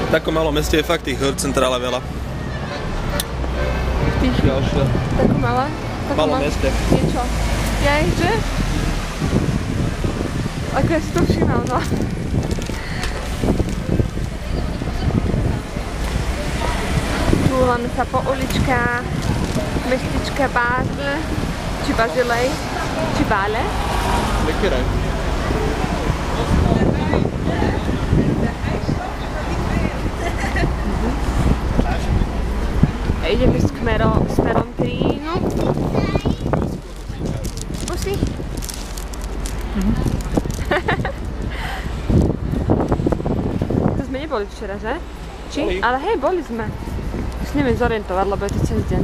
V takom malom meste je fakt tých centrále veľa. Ďalšia. Takú malé? Malom meste. Niečo. Jej, že? Ako ja si to všímal, no. Túlame sa po uličkách mestička Basel, či Bazilej, či Bále. Lekere. A ideme smerom k Rínu. Pusy? To sme neboli včera, že? Či? Boli. Ale hej, boli sme. Už neviem zorientovať, lebo je to cez deň.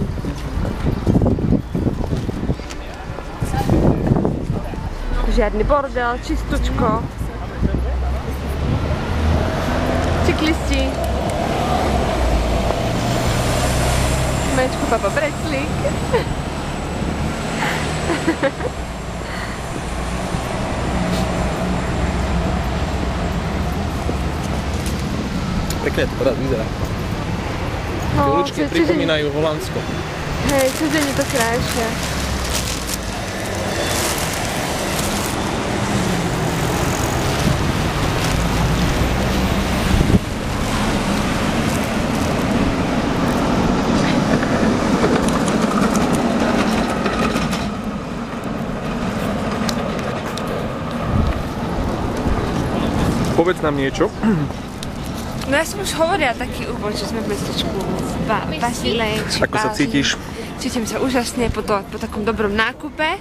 Žiadny bordel, čistučko. Cyklisti. Mečku papa Breclík. Pekne to teraz vyzerá. Tie uličky pripomínajú Holandsko. Hej, cez deň je to krajšie. Povedz nám niečo. No ja som už hovorila taký úvod, že sme v mestečku Bazilej. Ako sa cítiš? Cítim sa úžasne po takom dobrom nákupe.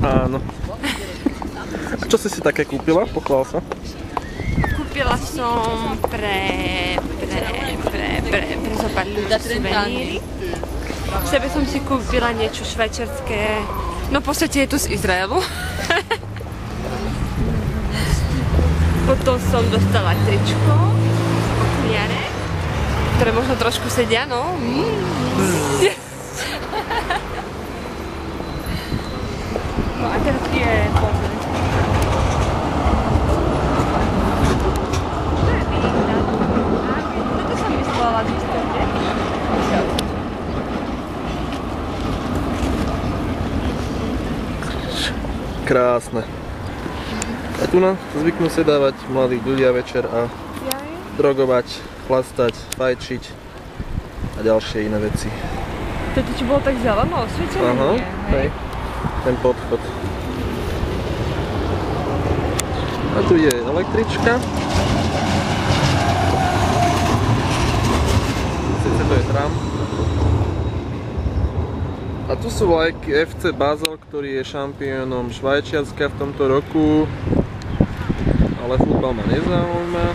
Áno. A čo si také kúpila? Pochvál sa. Kúpila som pre zopár ľudí suveníry. V sebe som si kúpila niečo švajčiarske. No v podstate je tu z Izraelu. Potom som dostala tričko, okuliare, ktoré možno trošku sedia, no. No a teraz je pozor. Toto som myslela, že ste kde? Krásne. A tu nám zvyknú sa dávať mladí ľudia večer a drogovať, chlastať, fajčiť a ďalšie iné veci. To ti bolo tak zeleno osvietené? Aha, hej. Ten podchod. A tu je električka. Sice to je tram. A tu sú vlajky FC Basel, ktorý je šampiónom Švajčiarska v tomto roku. Ale futbal ma nezaujíma.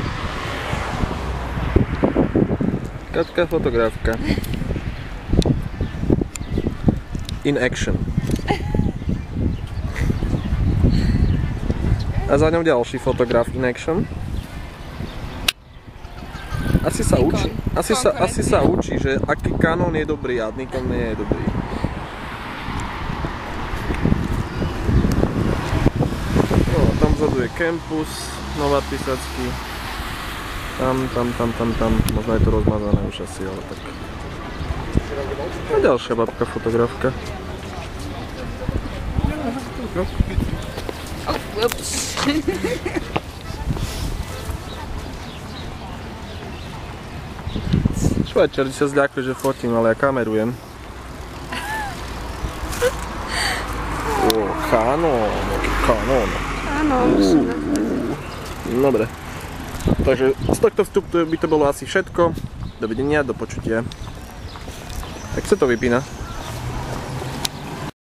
Kačka fotografka. In action. A za ňou ďalší fotograf in action. Asi sa učí, že aký Canon je dobrý a Nikon nie je dobrý. No, tam vzadu je campus, Nová Pisacký. Tam. Možno je to rozmazané už asi, ale tak. A ďalšia babka fotografka. Švajčiari sa zľakli, že fotím, ale ja kamerujem. Canon. Áno, musíme. Dobre. Takže z tohto vstupu by to bolo asi všetko. Dovidenia, do počutia. Tak sa to vypína.